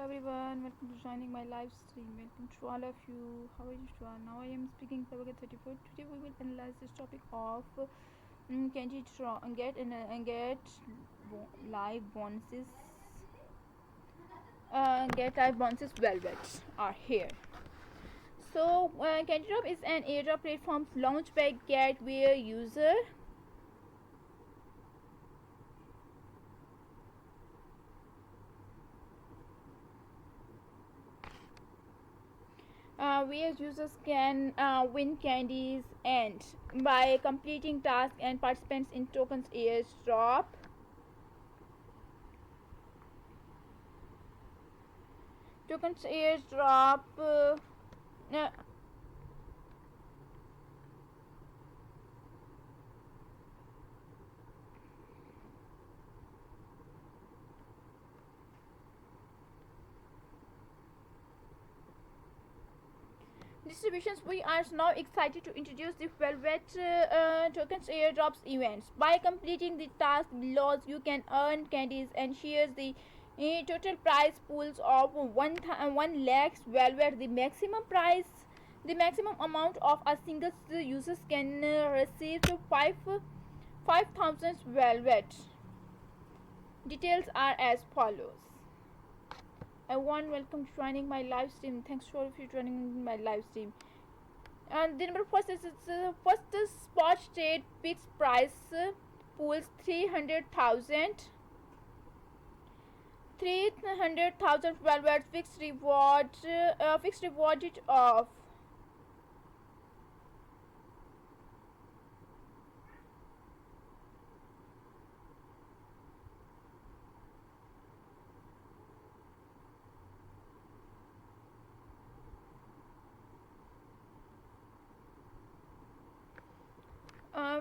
everyone, welcome to joining my live stream. Welcome to all of you. How are you all? Now I am speaking Sabaga 34. Today we will analyze this topic of can you live bonuses get live bonuses velvet are here. So Candy Drop is an airdrop platform launched by Gateway user where users can win candies and by completing tasks and participants in tokens airdrop. Tokens airdrop. Uh, Distributions. We are now excited to introduce the Velvet Tokens airdrops events. By completing the task below, you can earn candies and shares the total prize pools of 1 lakh Velvet. The maximum amount of a single user can receive 5,000 Velvet. Details are as follows. Everyone, welcome to joining my live stream. Thanks for if you joining my live stream. And the number first is first spot trade fixed price pools 300,000. 300,000 velvet fixed reward of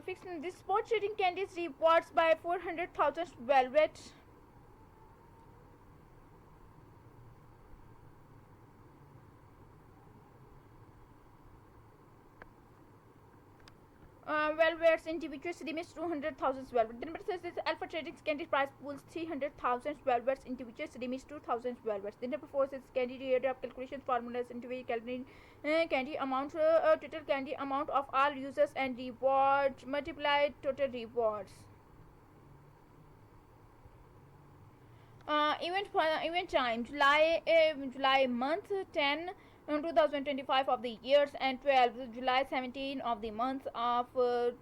fixing this spot trading candies rewards by 400,000 velvet. Velvet's individual limits 200,000 velvet. The number says is alpha trading candy price pools 300,000 velvets individual limits 2,000 velvets. The number 4 says candy airdrop calculation formulas individual candy amount total candy amount of all users and rewards multiplied total rewards. Event time July month 10 2025 of the years and 12 July 17 of the month of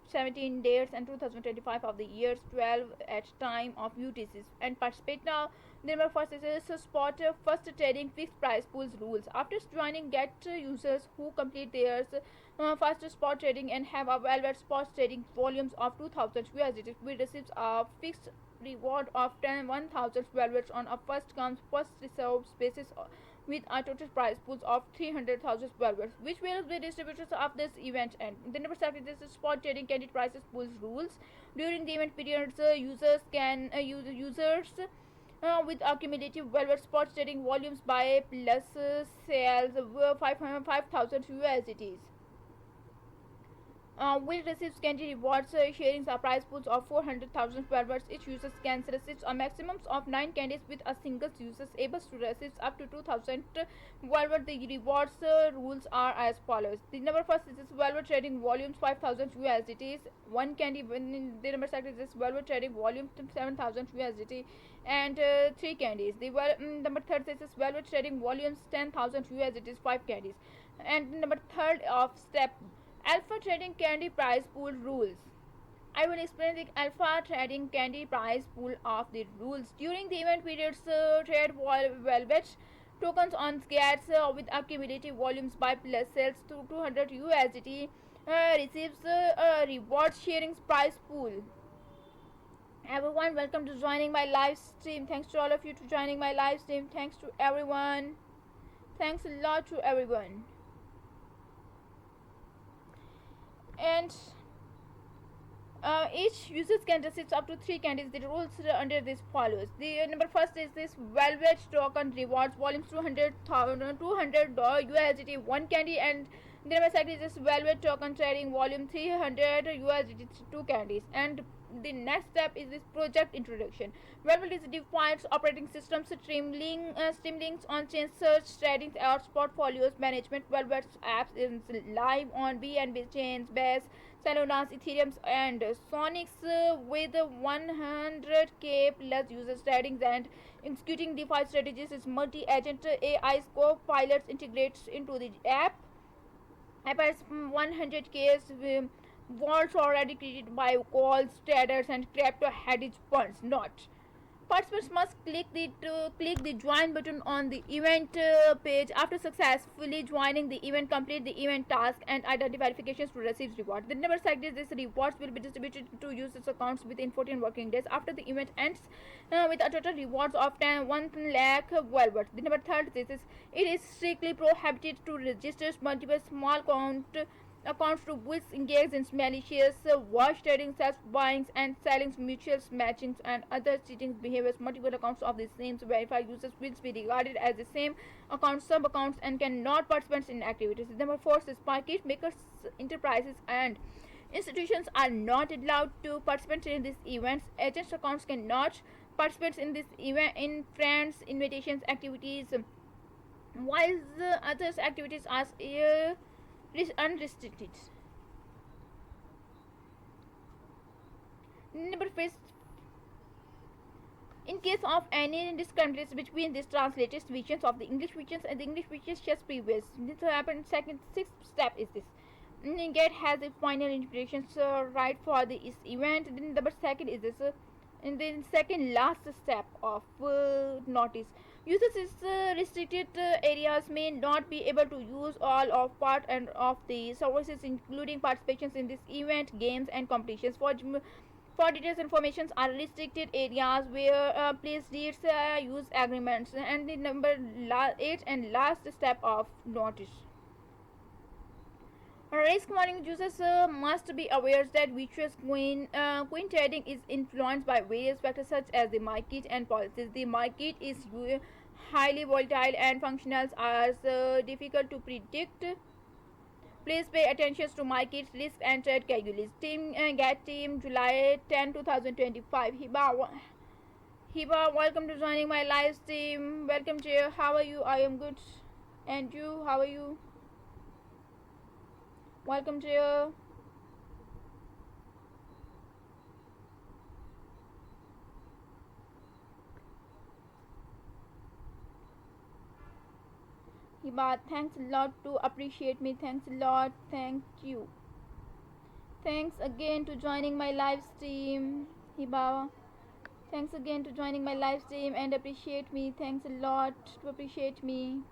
17 dates and 2025 of the years 12 at time of UTCs and participate now. The number first is spot first trading fixed price pools rules. After joining, get users who complete their first spot trading and have a velvet spot trading volumes of 2,000 USD will receive a fixed reward of 1,000 velvets on a first come first served basis with a total prize pools of 300,000 velvets, which will be distributed of this event. And the number 7 is spot trading candidate prices pools rules. During the event periods, users can users with accumulative velvet spot trading volumes by plus sales 5,000 USDTs. Will receive candy rewards sharing surprise pools of 400,000 velvets. Each user can receive a maximum of 9 candies with a single user able to receive up to 2,000 velvet. The rewards rules are as follows. The number first is velvet trading volumes 5,000 USDTs. 1 candy. The number second is velvet trading volume 7,000 USDT and 3 candies. The number third is velvet trading volumes 10,000 USDTs 5 candies. And number third of step alpha trading candy price pool rules. I will explain the alpha trading candy price pool of the rules. During the event periods, trade velvet tokens on gets with accumulative volumes by plus sales to 200 USDT receives reward sharing price pool. Everyone, welcome to joining my live stream. Thanks to all of you to joining my live stream. Thanks to everyone. Thanks a lot to everyone. And each user can receive up to 3 candies. The rules are under this follows. The number first is this velvet token rewards volumes 200 USDT 1 candy, and the number second is this velvet token trading volume 300 USDT 2 candies. And the next step is this project introduction. Velvet is defines operating systems, streamlinks on-chain search, trading, apps, portfolios management. Velvet's apps is live on BNB chains, Base, Solonas, Ethereum, and Sonics with 100k plus users trading and executing DeFi strategies. Is multi-agent AI co-pilots integrates into the app. App has 100k vaults already created by calls, traders, and crypto hedge funds. Not participants must click the join button on the event page. After successfully joining the event, complete the event task and identify verifications to receive reward. The number cycles this rewards will be distributed to users accounts within 14 working days after the event ends with a total rewards of 1 lakh velvet. The number third this is it is strictly prohibited to register multiple small accounts to which engage in malicious wash trading, self buying and selling, mutual matchings, and other cheating behaviors. Multiple accounts of the same verified users will be regarded as the same account, sub accounts, and cannot participate in activities. Number four is market makers, enterprises, and institutions are not allowed to participate in these events. Agents accounts cannot participate in this event in friends invitations activities, while the other activities are unrestricted. Number five, in case of any discrepancies between these translated versions of the English versions and the English versions just previous, this happened. Second, sixth step is this. Get has a final interpretation right for this event. Then number second is this. And then second last step of notice. Users is restricted areas may not be able to use all of part and of the services including participations in this event, games and competitions. For details informations are restricted areas where please read use agreements. And the number 8 and last step of notice. Risk warning users must be aware that virtual coin trading is influenced by various factors such as the market and policies. The market is highly volatile and functionals are difficult to predict. Please pay attention to market risk and trade calculus. Get team July 10, 2025. Hiba, welcome to joining my live stream. Welcome, Jay. How are you? I am good. And you? How are you? Welcome, Jay. Hiba, thanks a lot to appreciate me. Thanks a lot. Thank you. Thanks again to joining my live stream. Hiba, thanks again to joining my live stream and appreciate me. Thanks a lot to appreciate me.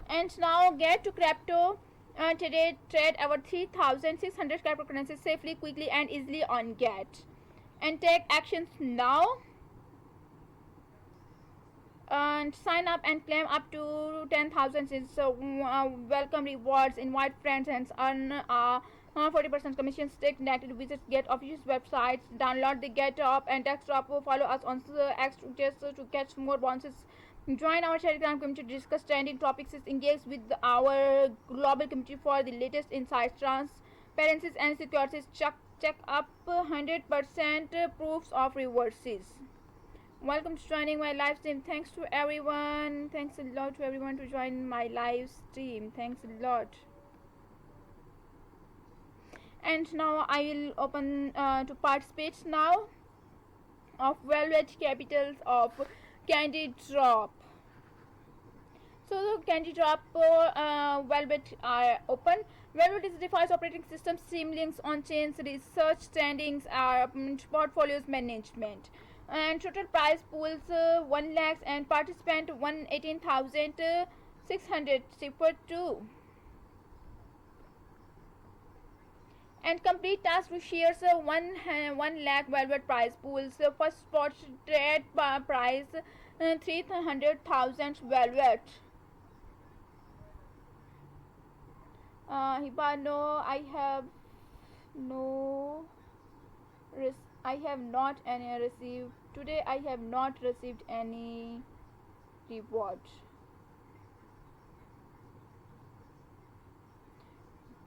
And now get to crypto. Today trade our 3,600 cryptocurrencies safely, quickly and easily on Get. And take actions now. And sign up and claim up to 10,000 welcome rewards, invite friends and earn 40% commission. Stay connected, visit Get official websites, download the Get app and text app, follow us on X to catch more bonuses. Join our Telegram community to discuss trending topics, engage with our global community for the latest insights, transparencies and securities. Check up 100% proofs of reverses. Welcome to joining my live stream. Thanks to everyone. Thanks a lot to everyone to join my live stream. Thanks a lot. And now I will open to participate now of Velvet Capitals of Candy Drop. So the Candy Drop Velvet are open. Velvet is DeFi's operating system, streamlinks on chains, research standings, portfolios management. And total prize pools 1 lakh and participant 118,600 super 2. And complete task to shares 1 lakh velvet prize pools. First spot trade prize 300,000 velvet. Hiba, no, I have not any received today. I have not received any reward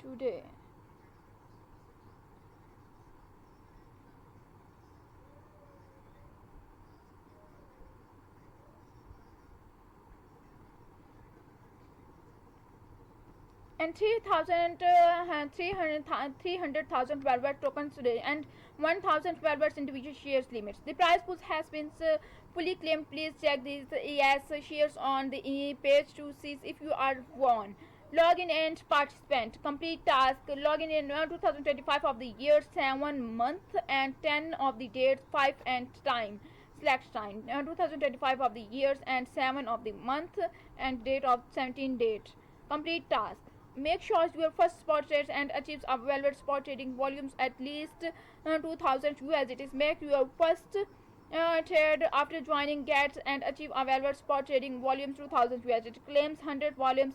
today. and 300,000 Velvet tokens today, and 1,000 Velvet individual shares limits. The prize pool has been fully claimed. Please check these ES shares on the page to see if you are won. Login and participant. Complete task. Login in 2025 of the year, 7 month and 10 of the date, 5 and time. Select time. 2025 of the years and 7 of the month and date of 17 date. Complete task. Make sure your first spot trades and achieves a Velvet spot trading volumes at least 2000 USDT. Make your first trade after joining gets and achieve a Velvet spot trading volume 2000 USDT. Claims 100 volumes.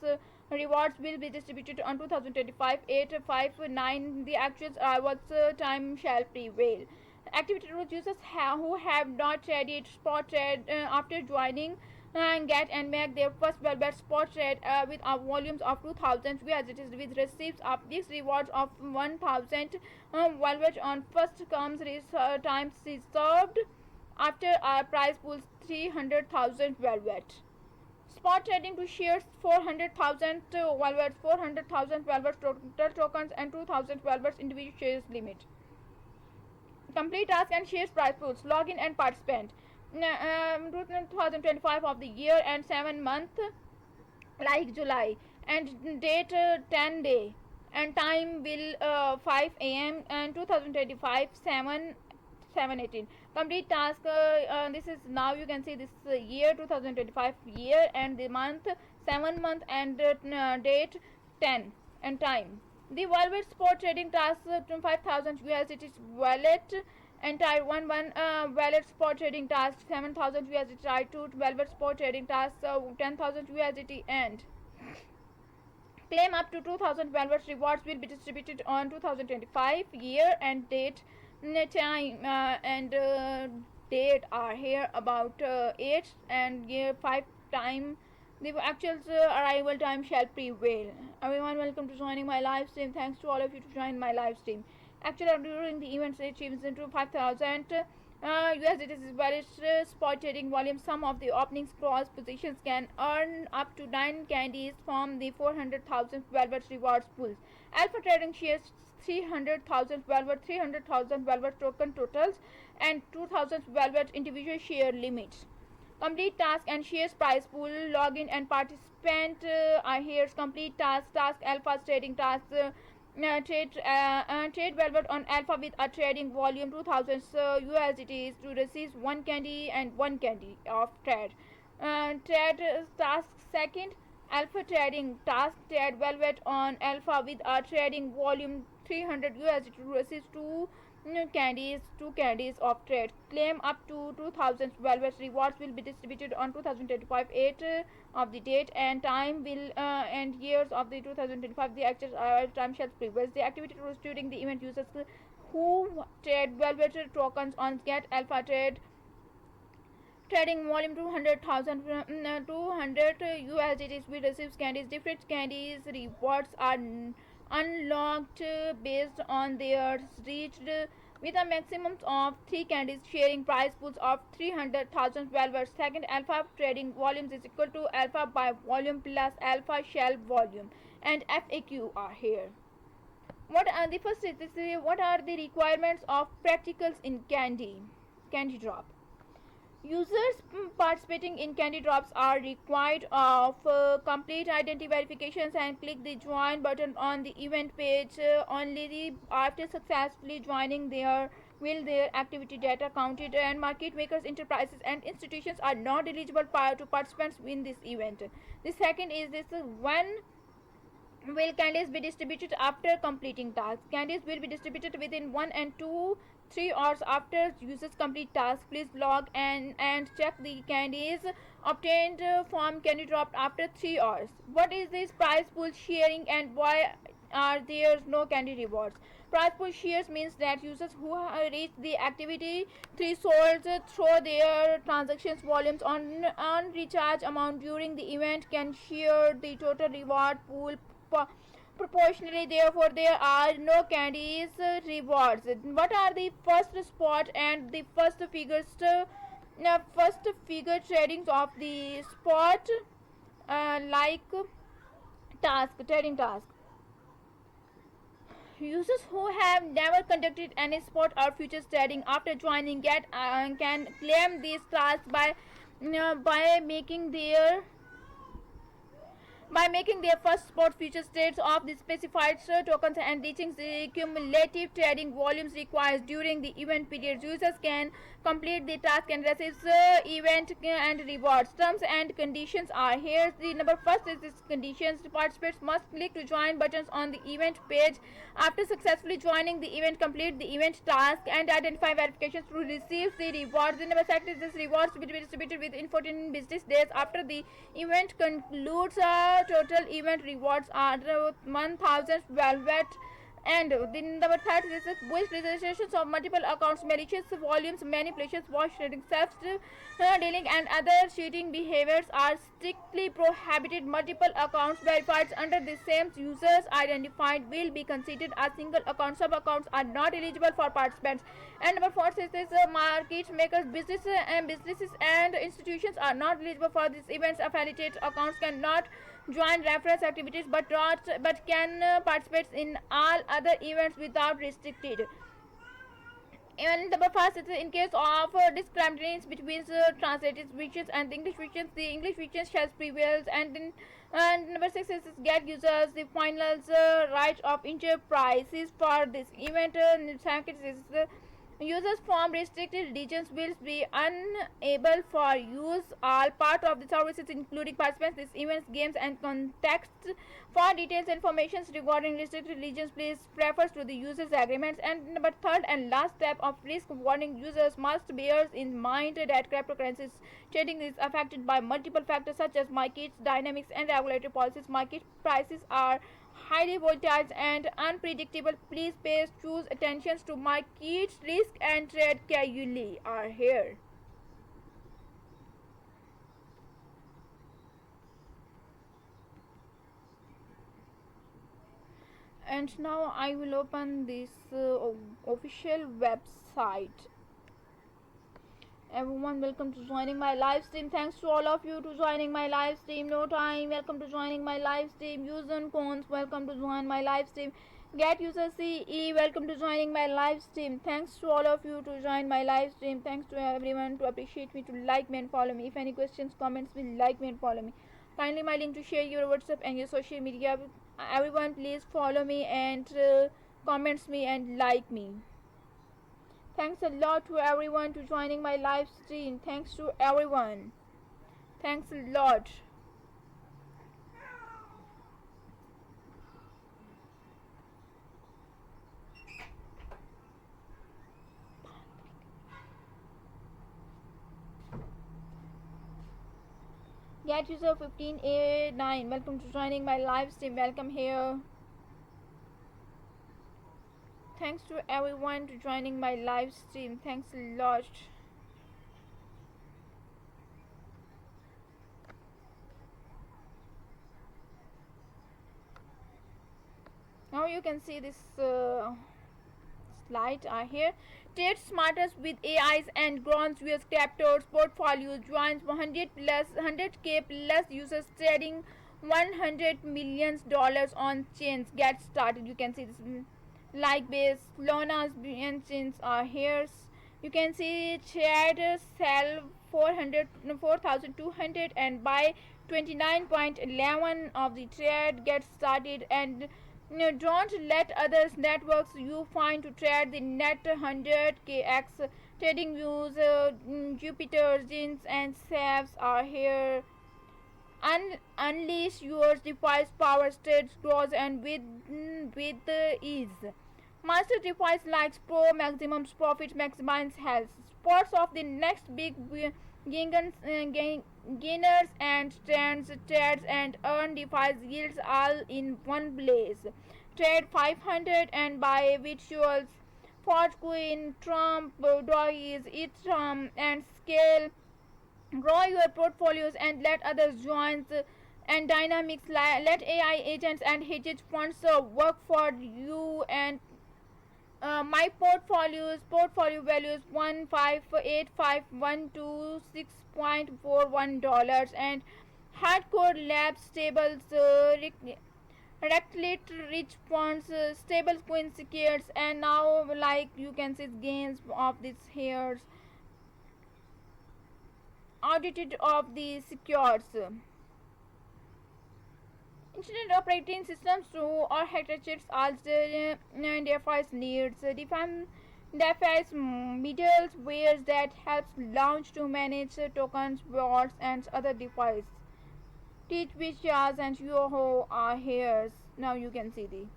Rewards will be distributed on 2025 859. The actual what's time shall prevail. Activity rules: users who have not traded spot trade after joining get and make their first Velvet spot trade with volumes of 2000 USDT with receipts of these rewards of 1000 Velvet on first comes time served after our prize pools 300,000 Velvet. Spot trading to shares 400,000 Velvet, 400,000 Velvet total tokens and 2,000 Velvet individual shares limit. Complete task and shares prize pools. Login and participant. 2025 of the year and 7 month like July and date 10 day and time will 5 a.m. and 2025 7/18. Complete task. This is now you can see this year 2025 year and the month 7 month and date 10 and time. The Velvet spot trading task 5,000 USDT wallet and tier 1 wallet spot trading task 7,000 USDT, tier 2 Velvet spot trading task 10,000 USDT, and claim up to 2,000 Velvet. Rewards will be distributed on 2025 year and date. Time and date are here about 8 and year 5 time. The actual arrival time shall prevail. Everyone, welcome to joining my live stream. Thanks to all of you to join my live stream. Actually, during the event, it achieves into 5,000 USDT is valid spot trading volume. Some of the openings cross positions can earn up to 9 candies from the 400,000 Velvet rewards pools. Alpha trading shares 300,000 Velvet, 300,000 Velvet token totals, and 2,000 Velvet individual share limits. Complete task and shares prize pool. Login and participant are here. Complete task alpha trading task. Trade Velvet on Alpha with a trading volume 2000 USDT to receive 1 candy and 1 candy of trade. Trade task second Alpha trading task. Trade Velvet on Alpha with a trading volume 300 USDT to receive 2 candies of trade. Claim up to 2,000 Velvet. Rewards will be distributed on 2025 8 of the date and time will and years of the 2025. The actual time shall prevail. The activity rules during the event: users who trade Velvet tokens on Get Alpha trade trading volume 200,000 200 USDT will receive candies. Different candies rewards are unlocked based on their reached with a maximum of 3 candies sharing prize pools of 300,000 Velvet. Second, alpha trading volumes is equal to alpha by volume plus alpha shell volume, and FAQ are here. What are the first is this, what are the requirements of practicals in candy drop? Users participating in candy drops are required of complete identity verifications and click the join button on the event page. Only after successfully joining will their activity data counted, and market makers, enterprises and institutions are not eligible to participants in this event. The second is this: when will candies be distributed after completing tasks? Candies will be distributed within 1 and 3 hours after users complete tasks. Please log and check the candies obtained from candy drop after 3 hours. What is this prize pool sharing and why are there no candy rewards? Prize pool shares means that users who reach the activity thresholds through their transactions volumes on recharge amount during the event can share the total reward pool proportionally. Therefore, there are no candies rewards. What are the first spot and the first figure tradings of the spot like task trading task? Users who have never conducted any spot or futures trading after joining get can claim these stars by making their first spot futures trades of the specified tokens and reaching the cumulative trading volumes required during the event period. Users can complete the task and receive event and rewards. Terms and conditions are here. The number first is this conditions. Participants must click to join buttons on the event page. After successfully joining the event, complete the event task and identify verifications to receive the rewards. The number second is this rewards will be distributed within 14 business days after the event concludes. Total event rewards are 1000 velvet. And the number third is with registrations of multiple accounts, malicious volumes, manipulations, wash trading, self-dealing, and other cheating behaviors are strictly prohibited. Multiple accounts verified under the same users identified will be considered as single account. Sub accounts are not eligible for participants. And number four is this market makers, businesses and institutions are not eligible for these events. Affiliate accounts cannot join reference activities but can participate in all other events without restricted. And number five is in case of discriminations between translated versions and the English version shall prevail. And number six is get users the final right of enterprises for this event. Users from restricted regions will be unable for use all part of the services including participants, these events, games and context. For details information regarding restricted regions, please refer to the users agreements. And number third and last step of risk warning, users must bear in mind that cryptocurrencies trading is affected by multiple factors such as market dynamics and regulatory policies. Market prices are highly volatile and unpredictable. Please pay choose attention to market risk and trade carefully are here. And now I will open this official website. Everyone, welcome to joining my live stream. Thanks to all of you to joining my live stream. No time, welcome to joining my live stream. User Cons, welcome to join my live stream. Get user CE, welcome to joining my live stream. Thanks to all of you to join my live stream. Thanks to everyone to appreciate me, to like me and follow me. If any questions, comments, will like me and follow me. Kindly my link to share your WhatsApp and your social media. Everyone, please follow me and comments me and like me. Thanks a lot to everyone to joining my live stream. Thanks to everyone. Thanks a lot. Get user 15A9. Welcome to joining my live stream. Welcome here. Thanks to everyone to joining my live stream. Thanks a lot. Now you can see this slide are here. Trade smartest with AIs and grows US cryptos portfolio joins 100k plus users trading $100 million on chains. Get started. You can see this like base Lona's and chains are here. You can see trade sell 4,200 and buy 29.11 of the trade. Get started and don't let others networks you find to trade the net 100kx trading views. Jupiter jeans and safes are here. Unleash your device power state grows and with ease. Master device likes pro maximum profit maximize health. Spots of the next big gainers and trades and earn device yields all in one place. Trade 500 and buy virtuals. Fortune, Trump, Doggies, Ethereum and scale. Grow your portfolios and let others join. And dynamics let AI agents and hedge funds work for you. And my portfolio values 1585126.41 dollars and hardcore lab stables rectlet rich funds, stable coin secures, and now like you can see gains of these hairs audited of the secures. Internet operating systems through architectures also defies needs, defies middlewares that helps launch to manage tokens, boards, and other devices. Teach which jars and Yoho are here. Now you can see the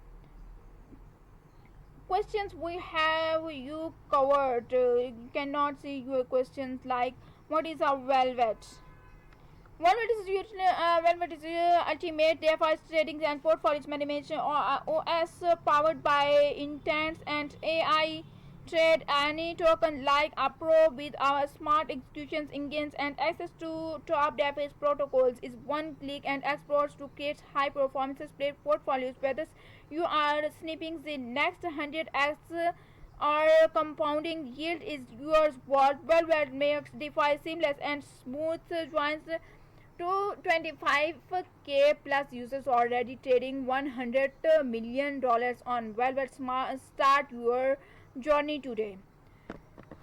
questions we have you covered. You cannot see your questions like what is a velvet? Velvet is ultimate DeFi trading and portfolios management OS powered by Intents and AI. Trade any token like a pro with our smart executions engines and access to top DeFi protocols is one click and exports to create high performance portfolios. Whether you are snipping the next 100x or compounding yield is yours. Velvet makes DeFi seamless and smooth. Joins to 25k plus users already trading $100 million on Velvet. Start your journey today.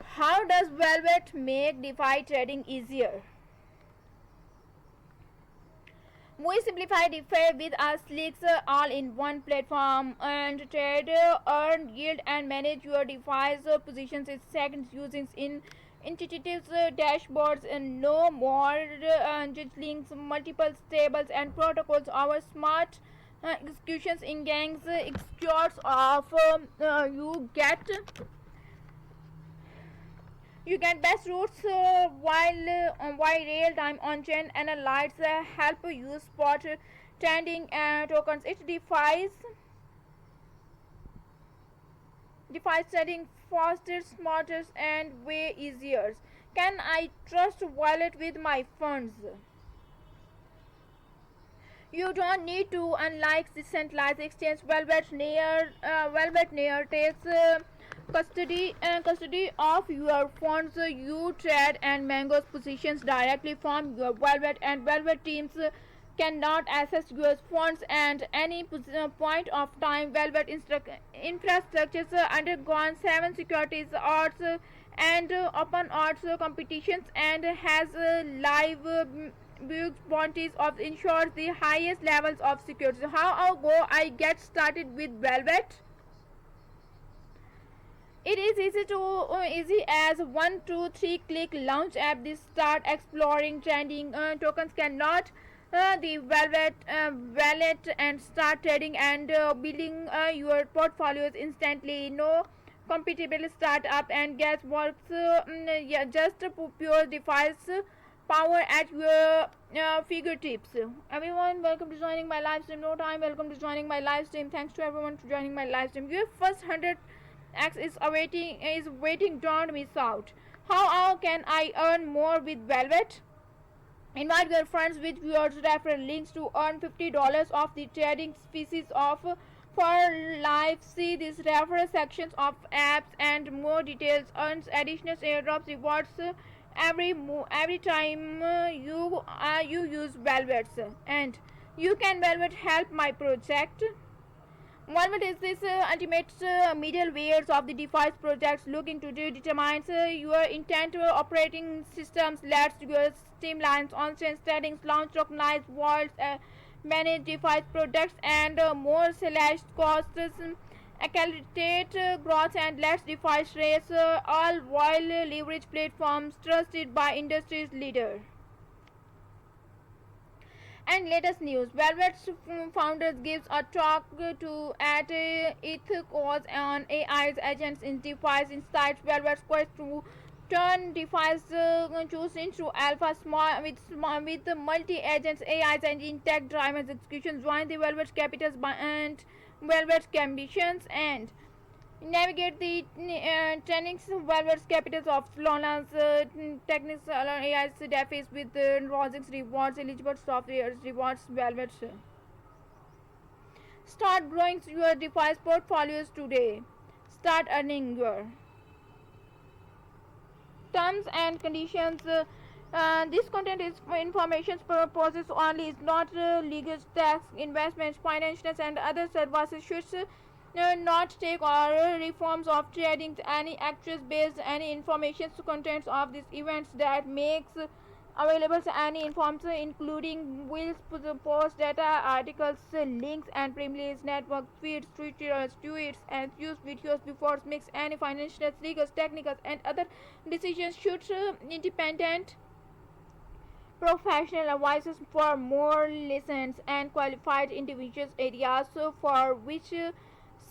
How does Velvet make DeFi trading easier? We simplify DeFi with a sleek all-in-one platform and trade, earn yield and manage your DeFi's positions in seconds using intuitive dashboards and no more links, multiple stables and protocols. Our smart executions in gangs executes of you get best routes while real-time on-chain analytes help you spot trending tokens. It defies trading faster, smarter, and way easier. Can I trust wallet with my funds? You don't need to, unlike decentralized exchange. Velvet Near takes custody of your funds. You trade and Mango's positions directly from your Velvet, and Velvet teams cannot access your funds at any point of time. Velvet infrastructures undergone 7 securities audits and open audits competitions and has live bugs bounties of ensures the highest levels of security. How I get started with Velvet? It is easy as 1 2 3 click launch app. This start exploring trending tokens. Cannot the Velvet wallet and start trading and building your portfolios instantly. No compatible startup and gas works. Yeah, just pure device power at your fingertips. Everyone, welcome to joining my live stream. No time, welcome to joining my live stream. Thanks to everyone for joining my live stream. Your first 100x is waiting. Don't miss out. How can I earn more with Velvet? Invite your friends with your referral links to earn $50 off the trading species of for life. See these referral sections of apps and more details. Earns additional airdrops rewards every time you use Velvets, and you can Velvet help my project. Velvet is this ultimate middleware of the DeFi projects looking to determine your intent operating systems. Lets your streamlines on-chain settings, launch tokenized vaults, manage DeFi products, and more slash costs. Accelerate growth and let's DeFi race all while leverage platforms trusted by industry's leader. And latest news: Velvet's founders gives a talk to at ETHCOS on AI's agents in DeFi's insights. Velvet's quest to turn DeFi's choose into alpha with multi-agents AIs and in tech-driven execution. Join the Velvet Capitals and Velvet's ambitions and navigate the Tenix Velvet's capitals of Lola's techniques AI's deficits with Rosix rewards eligible software rewards Velvet. Start growing your DeFi portfolios today. Start earning your terms and conditions This content is for information purposes only. Is not legal tax, investments, financials, and other services should not take or reforms of trading any actions based any information contents of these events that makes available to any information including wills, post data, articles, links, and privileged network feeds, tweets, and use videos before makes any financial, legal, technical, and other decisions should independent professional advices for more licensed and qualified individuals areas for which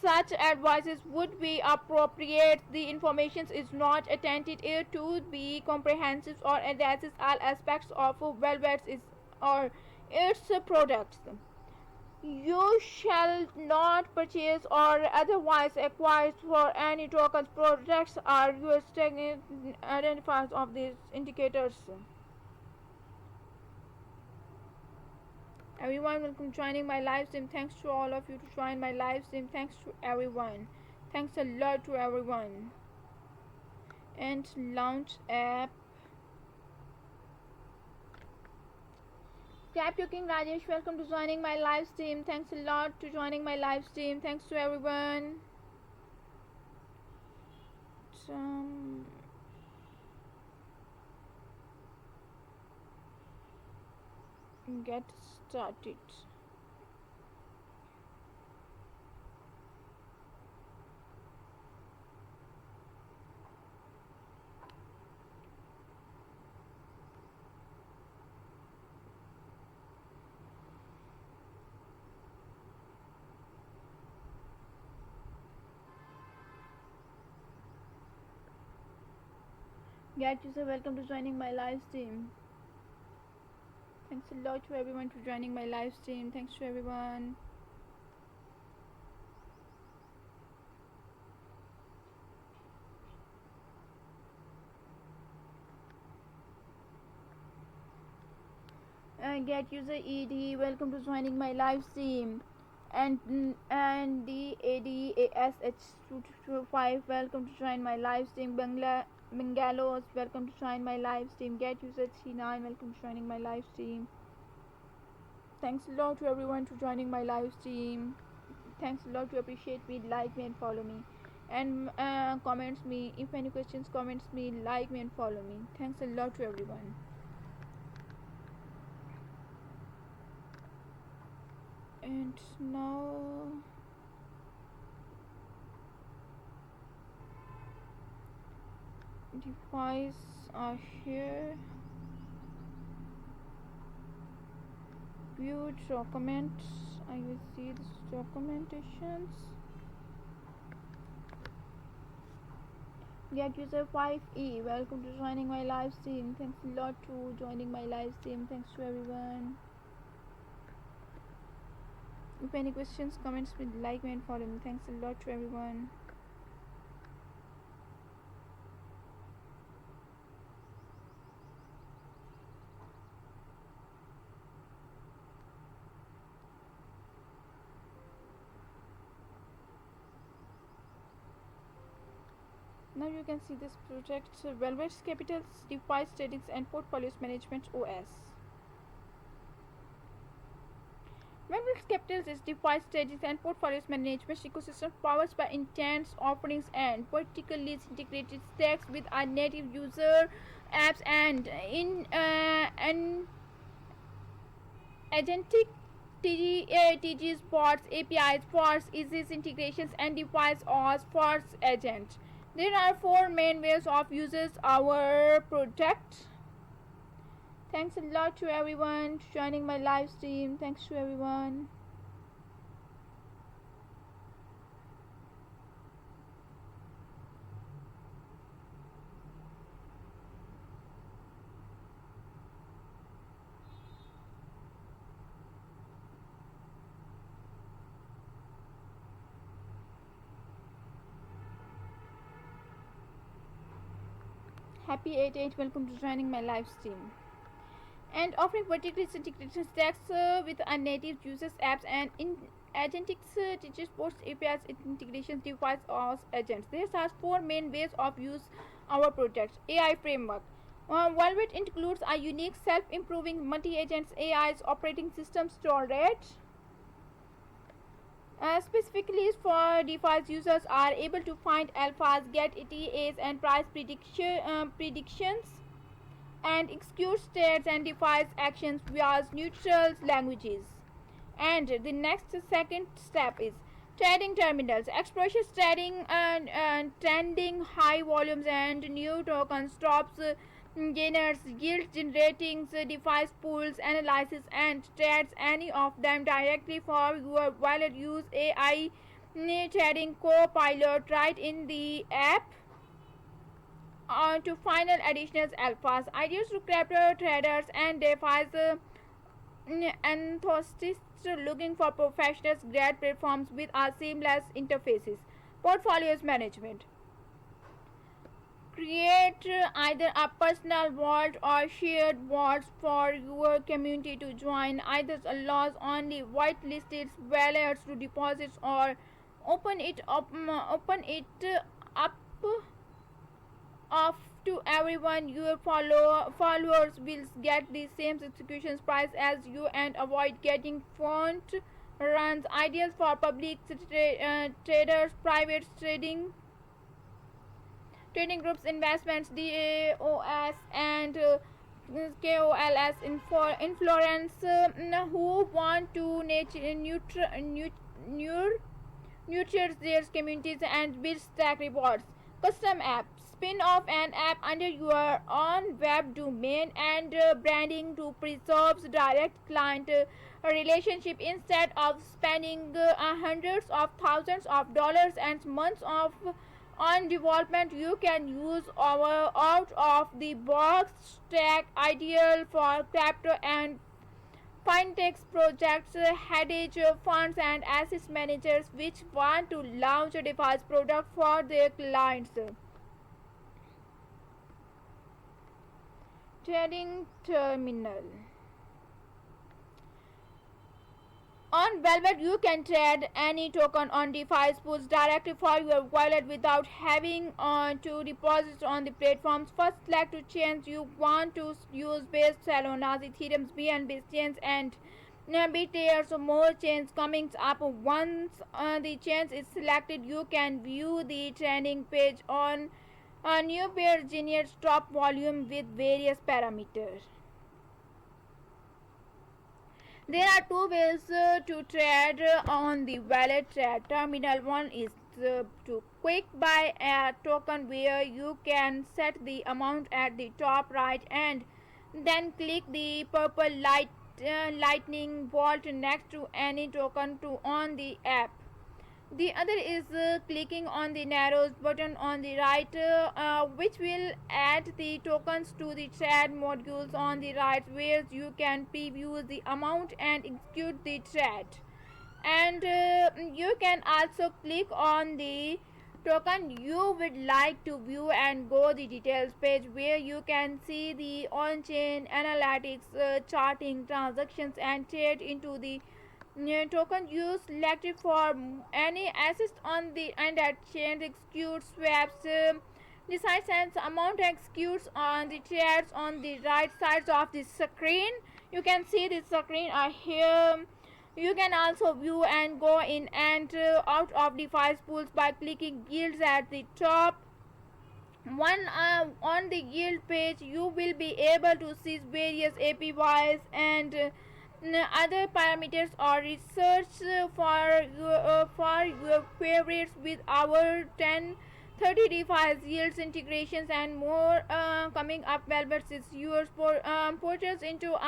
such advices would be appropriate. The information is not intended to be comprehensive or addresses all aspects of Velvet's or its products. You shall not purchase or otherwise acquire for any tokens, products, or use identifiers of these indicators. Everyone, welcome joining my live stream. Thanks to all of you to join my live stream. Thanks to everyone. Thanks a lot to everyone. And launch app. Tap your King Rajesh, welcome to joining my live stream. Thanks a lot to joining my live stream. Thanks to everyone. Get started. Get user, welcome to joining my live stream. Thanks a lot to everyone for joining my live stream. Thanks to everyone. Get user ed, welcome to joining my live stream. And the ADASH225, welcome to join my live stream. Bangalos, welcome to join my live stream. Get user 39, welcome to joining my live stream. Thanks a lot to everyone to joining my live stream. Thanks a lot to appreciate me, like me and follow me, and comments me. If any questions, comments me, like me and follow me. Thanks a lot to everyone. And now device are here. View documents. I will see this documentations. Get user 5e, welcome to joining my live stream. Thanks a lot to joining my live stream. Thanks to everyone. If any questions, comments, please like me and follow me. Thanks a lot to everyone. Now you can see this project, Velvet's Capital's DeFi Tradings and Portfolios Management OS. Velvet's Capital is DeFi Tradings and Portfolios Management ecosystem powered by intense offerings and vertically integrated stacks with our native user apps and agentic TGs, bots, APIs, force, easy integrations, and device OS force agent. There are four main ways of users our product. Thanks a lot to everyone joining my live stream. Thanks to everyone. Happy 88, welcome to joining my live stream. And offering vertically integrated stacks with a native users apps and in agentic teachers post APIs integrations device OS agents. There are four main ways of use our products. AI framework. Velvet includes a unique self-improving multi-agents AI's operating system storage. Specifically for device users are able to find alphas, get ETAs and price predictions, and execute states and device actions via neutral languages. And the next second step is trading terminals. Expressive trading and trending high volumes and new tokens stops gainers, yield generating device pools, analysis and trades any of them directly for your wallet. Use AI trading co-pilot right in the app to final additional alphas. Ideas to crypto traders and device enthusiasts looking for professionals grade platforms with seamless interfaces. Portfolios management. Create either a personal vault or shared vaults for your community to join. Either allows only whitelisted wallets to deposits or open it up of to everyone. Your followers will get the same execution price as you and avoid getting font runs. Ideal for public traders, private trading groups, investments, DAOs, and KOLs influence who want to nurture their communities and build stack rewards. Custom app. Spin off an app under your own web domain and branding to preserve direct client relationship instead of spending hundreds of thousands of dollars and months of on development. You can use our out of the box stack, ideal for crypto and fintech projects, hedge funds and asset managers which want to launch a device product for their clients. Trading terminal. On Velvet, you can trade any token on device pools directly for your wallet without having to deposit on the platforms. First, select to chains you want to use base Solonas, Ethereum, BNB chains, and there's more chains coming up. Once the chains is selected, you can view the trending page on a new pair generates top volume with various parameters. There are two ways to trade on the wallet trade terminal. One is to quick buy a token where you can set the amount at the top right and then click the purple lightning bolt next to any token to on the app. The other is clicking on the arrows button on the right, which will add the tokens to the trade modules on the right, where you can preview the amount and execute the trade. And you can also click on the token you would like to view and go the details page, where you can see the on-chain analytics, charting transactions and trade into the token you selected for any assist on the and that chain executes swaps, decides and amount executes on the trades on the right side of the screen. You can see the screen here. You can also view and go in and out of device pools by clicking yields at the top. One on the yield page you will be able to see various APYs and other parameters or research for your favorites with our 10 30 device yields integrations and more coming up. Velvet is yours for portals into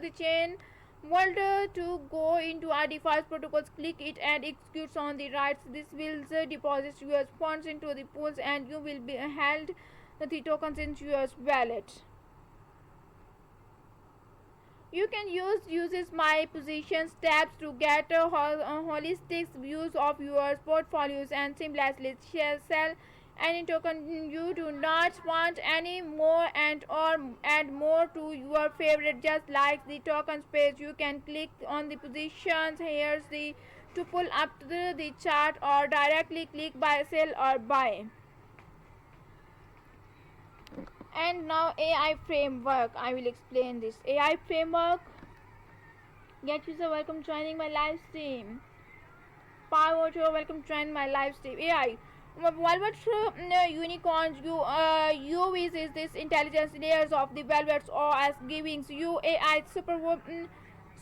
the chain world to go into our device protocols. Click it and executes on the right. This will deposit your funds into the pools and you will be held the tokens into your wallet. You can uses my positions tabs to get a holistic views of your portfolios and seamlessly sell any token you do not want any more and or add more to your favorite. Just like the tokens page, you can click on the positions. Here's the to pull up the chart or directly click buy, sell or buy. And now AI framework. I will explain this. AI framework. Get user, welcome joining my live stream. Power welcome join my live stream. AI. Velvet unicorns UVs is this intelligence layers of the velvets or as giving you AI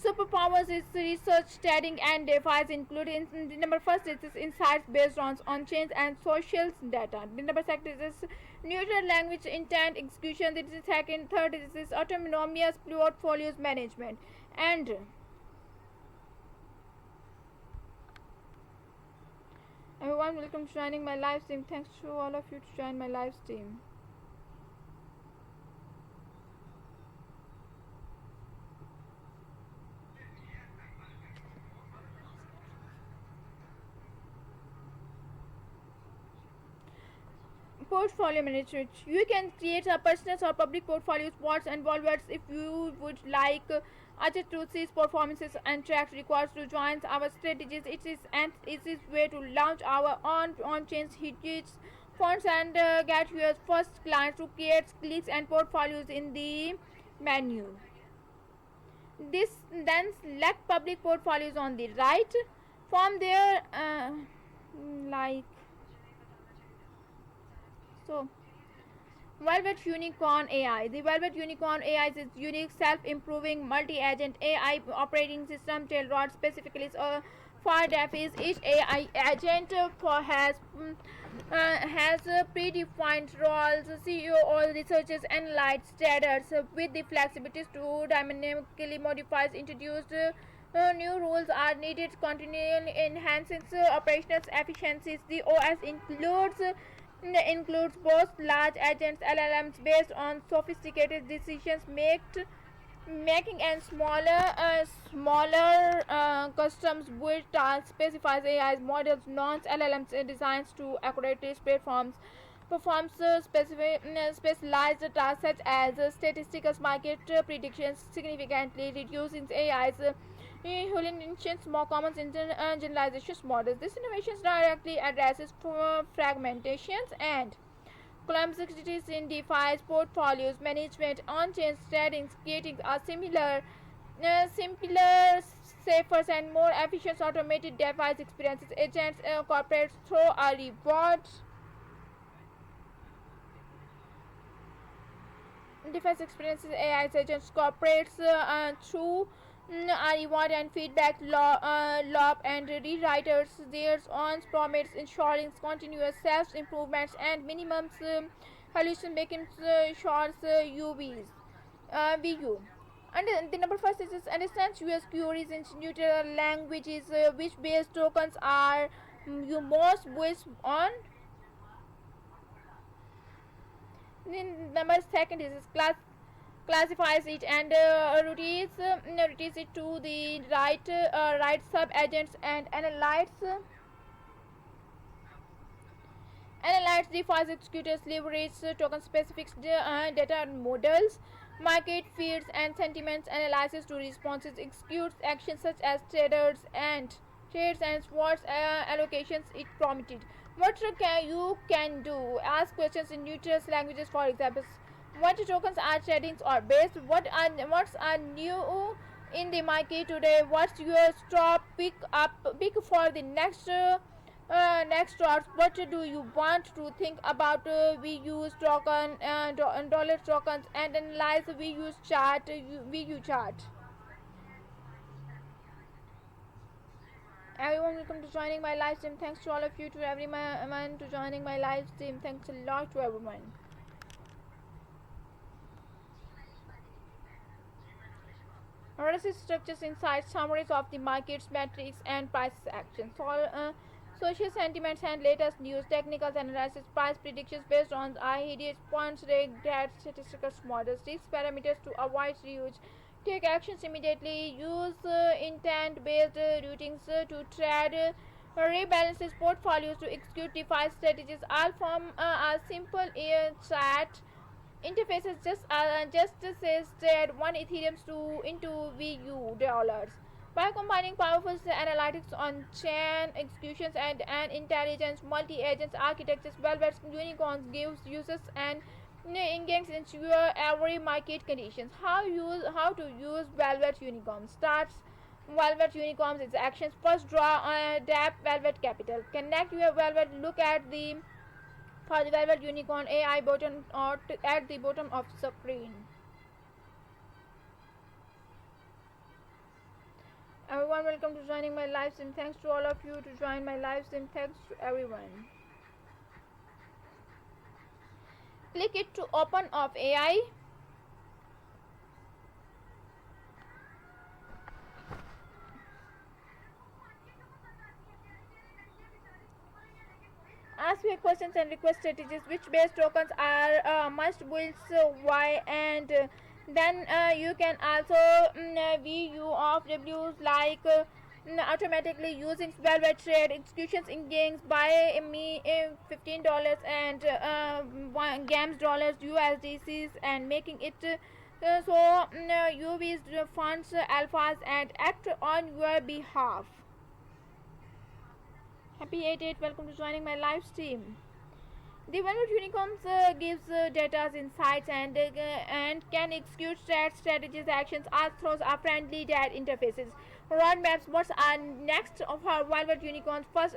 superpowers is research studying and device including the number first is insights based on change and social data. The number second is neutral language intent execution. This is second. Third is this autonomous portfolios management. And everyone, welcome to joining my live stream. Thanks to all of you to join my live stream. Portfolio management. You can create a personal or public portfolio spots and wallets if you would like. Other to see performances and tracks requires to join our strategies. It is an easiest way to launch our own on-chain hits funds and get your first clients to create clicks and portfolios in the menu. This then select public portfolios on the right. From there, like so. Velvet Unicorn AI. The Velvet Unicorn AI is its unique self-improving multi-agent AI operating system tailored specifically for devices. Each AI agent has predefined roles, CEO, researchers, and light traders with the flexibility to dynamically modify introduced new rules are needed, continually enhancing operational efficiencies. The OS includes both large agents LLMs based on sophisticated decisions making and smaller customs built tasks specifies AI models non LLMs designs to accurately performs specialized tasks such as statistical market predictions, significantly reducing AI's hallucinations, more common generalizations models. This innovation directly addresses fragmentations and complexities in DeFi's portfolios management on-chain trading, creating a simpler, safer, and more efficient automated DeFi experiences. Agents corporates through a reward defense experiences AI agents corporates through a reward and feedback loop and rewriters their own promise ensuring continuous self improvements and minimum hallucination making short UVs VU. And the number first is understands US queries in neutral languages which based tokens are you most based on. Then number second is classifies it and routes it to the right sub agents and analyze the fast executors leverage token specific data models market fears and sentiments analysis to responses executes actions such as trades and swords allocations it prompted. What you can do ask questions in neutral languages, for example what tokens are trading or based, what's are new in the market today, what's your stop pick for the next start, what do you want to think about we use dollar tokens and analyze we use chart. Everyone, welcome to joining my live stream. Thanks to all of you, to everyone to joining my live stream. Thanks a lot to everyone. Analysis structures insights, summaries of the markets, metrics, and price actions. Social sentiments and latest news, technical analysis, price predictions based on IED points, rate, statistical models. These parameters to avoid reuse. Take actions immediately. Use intent-based routings to trade. Rebalances portfolios to execute DeFi strategies. All from a simple chat interfaces just says trade one Ethereum into VU dollars. By combining powerful analytics on chain executions and intelligence multi-agents architectures, Velvet Unicorns gives users an Engage into your every market conditions. How to use Velvet Unicorn. Starts Velvet Unicorns its actions. First, draw tap Velvet Capital. Connect your Velvet. Look at the for the Velvet Unicorn AI button or at the bottom of screen. Everyone, welcome to joining my live stream. Thanks to all of you to join my live stream. Thanks to everyone. Click it to open of AI. Ask your questions and request strategies. Which base tokens are must build, why, and then you can also view of W's like automatically using Velvet trade executions in games by me $15 and games dollars USDCs and making it so UV's funds alphas and act on your behalf. Happy 88, welcome to joining my live stream. The Velvet Unicorns gives data insights and can execute strategies, actions, as through our friendly data interfaces. Roadmaps, what's our next of our Velvet Unicorns first.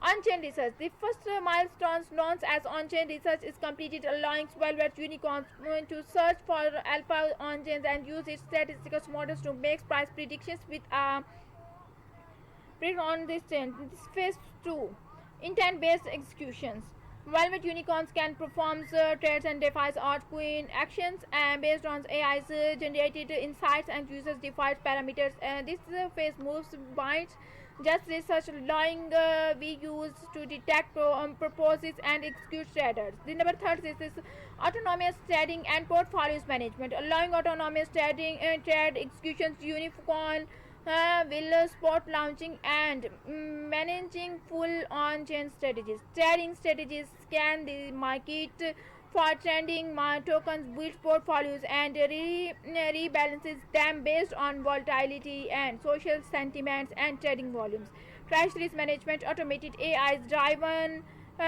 On-chain research. The first milestones known as on-chain research is completed, allowing Velvet Unicorns to search for alpha on-chains and use its statistical models to make price predictions with on this trend. This phase 2, intent-based executions. Velvet Unicorns can perform trades and defies altcoin actions based on AI's generated insights and users defined parameters. This phase moves binds just research, allowing we use to detect proposes and execute traders. The number third is autonomous trading and portfolios management, allowing autonomous trading trade executions unicorn will support launching and managing full on-chain strategies. Trading strategies scan the market for trending tokens, build portfolios, and rebalances them based on volatility and social sentiments and trading volumes. Treasuries management, automated AI driven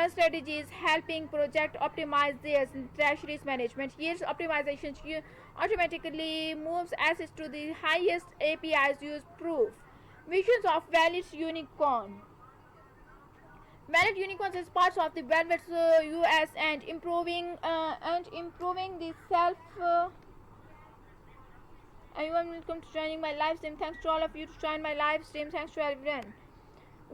strategies helping project optimize their treasuries management. Here's optimizations automatically moves assets to the highest APIs use proof. Visions of Velvet Unicorn. Velvet Unicorns is part of the Velvet US and improving the self. Everyone, welcome to joining my live stream. Thanks to all of you to join my live stream. Thanks to everyone.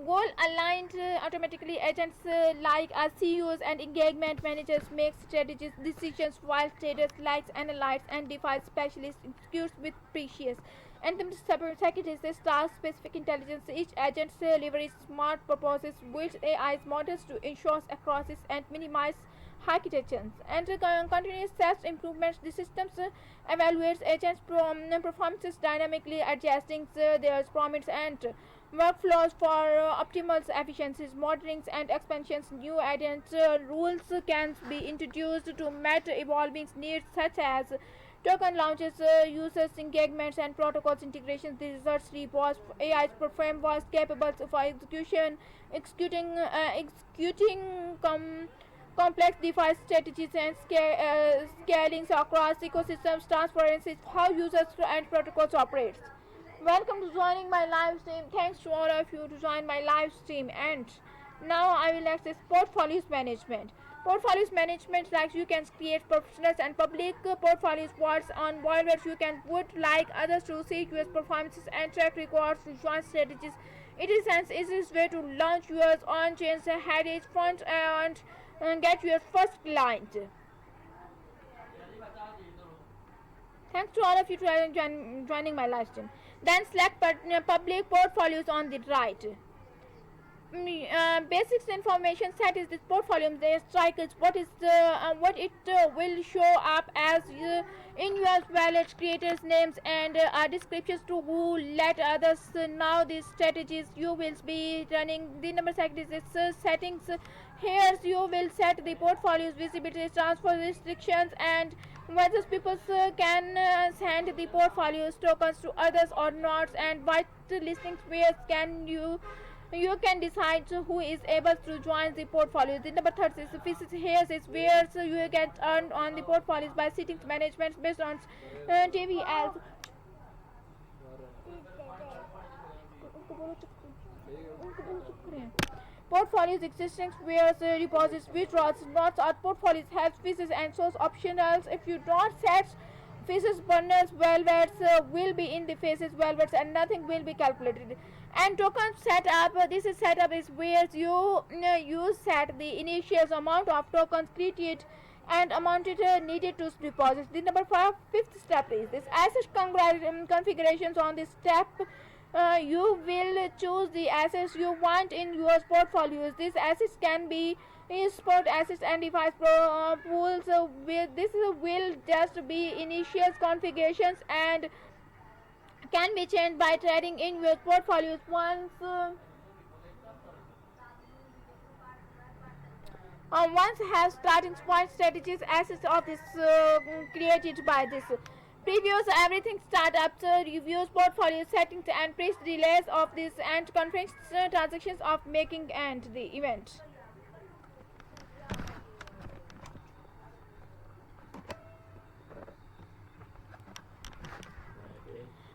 Goal aligned automatically agents like CEOs and engagement managers make strategies decisions while traders likes analyze and define specialists executes with precious and the secretaries task specific intelligence. Each agent delivers smart purposes, builds AI models to ensure accuracy and minimize architectures and continuous self improvements. The systems evaluates agents performances dynamically adjusting their performance and workflows for optimal efficiencies, moderings and expansions. New agents rules can be introduced to meet evolving needs such as token launches, users engagements and protocols integrations. The research reports AI frameworks capable of executing complex DeFi strategies and scalings across ecosystems. Transparency is how users and protocols operate. Welcome to joining my live stream. Thanks to all of you to join my live stream. And now I will access portfolios management. Portfolios management, like you can create professional and public portfolios words on wallets. You can put like others to see your performances and track records to join strategies. It is an easiest way to launch yours on chain heritage front and get your first client. Thanks to all of you for joining my live stream. Then select public portfolios on the right. Basics information set is this portfolio. The strikers what it will show up as in your wallet, creators names and descriptions to who let others know these strategies you will be running. The number settings is settings. Here you will set the portfolio's visibility, transfer restrictions and whether people can send the portfolio's tokens to others or not, and white listings where can you You can decide who is able to join the portfolio. The number 30 is physics. Here is where you get earned on the portfolios by sitting management based on TVL. Portfolios existing where deposits, withdrawals, notes or portfolios have fees and source optionals. If you don't set faces burners velvets will be in the faces velvets and nothing will be calculated. And token setup, this is setup is where you set the initial amount of tokens created and amount needed to deposit. The number five, fifth step is this asset configurations. On this step you will choose the assets you want in your portfolios. These assets can be sport assets and device pools. This will just be initial configurations and can be changed by trading in your portfolios once have starting point strategies assets of this created by this previous everything startups reviews portfolio settings and press relays of this and conference transactions of making and the event.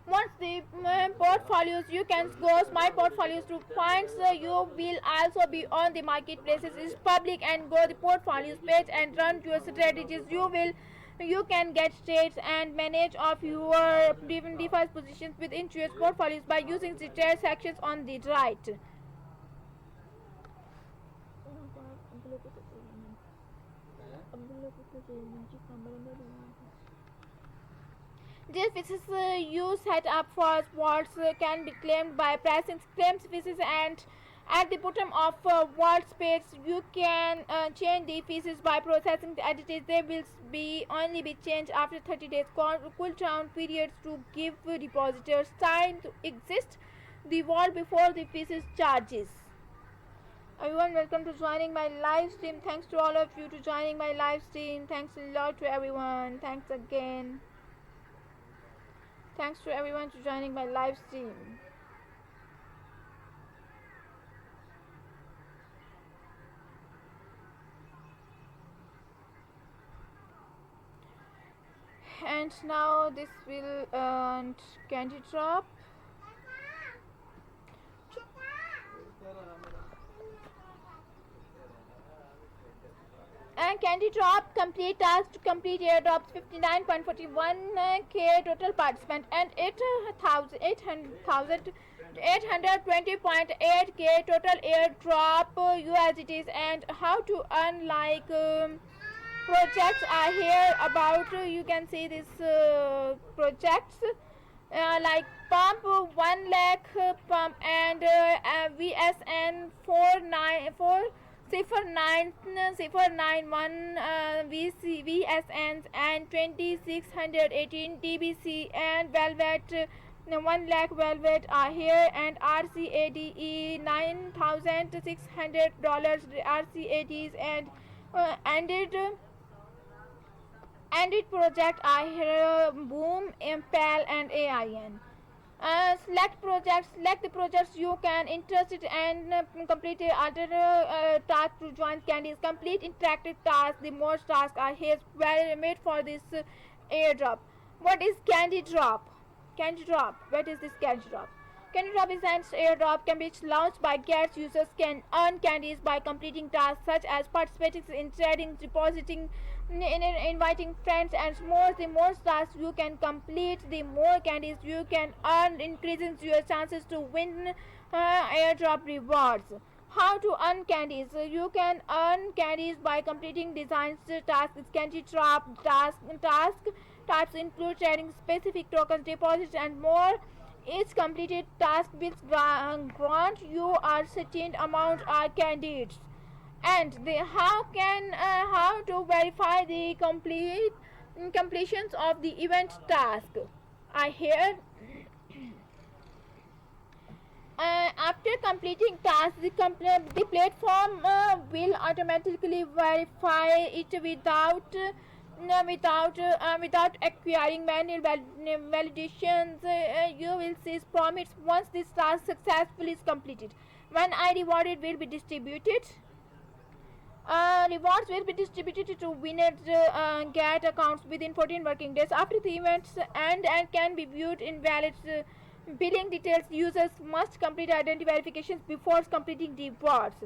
Once the portfolios you can go my portfolios to points you will also be on the marketplaces is public and go the portfolios page and run your strategies. You can get states and manage of your different device positions within your portfolios by using the trade sections on the right. These fees you set up for words can be claimed by pressing claims fees and at the bottom of words page you can change the fees by processing the edits. They will be only be changed after 30 days cool down periods to give depositors time to exist the wall before the fees charges. Everyone, welcome to joining my live stream. Thanks to all of you to joining my live stream. Thanks a lot to everyone. Thanks again. Thanks to everyone to joining my live stream. And now this will candy drop. And candy drop complete task to complete airdrops 59.41k total participant and 820.8k total airdrop USDTs. And how to earn like projects are here about you can see this projects like pump 1 lakh pump and VSN 4991 VSNs and 2618 TBC and Velvet 1 lakh Velvet are here and RCADE $9,600 RCADs and ended project are here Boom, Impel and AIN. Select the projects you can interested and complete other tasks to join candies. Complete interactive tasks. The most tasks are here well made for this airdrop. What is candy drop? Candy drop. What is this candy drop? Candy drop is an airdrop can be launched by Gets. Users can earn candies by completing tasks such as participating in trading, depositing, inviting friends and more. The more tasks you can complete, the more candies you can earn, increasing your chances to win airdrop rewards. How to earn candies? You can earn candies by completing designs tasks. Candy drop types include trading specific tokens, deposits and more. Each completed task will grant you a certain amount of candies. And how to verify the completions of the event task? I hear after completing tasks, the platform will automatically verify it without without acquiring manual validations. You will see promise once this task successfully is completed. When I rewarded will be distributed. Rewards will be distributed to winners get accounts within 14 working days after the events and can be viewed in valid billing details. Users must complete identity verifications before completing rewards.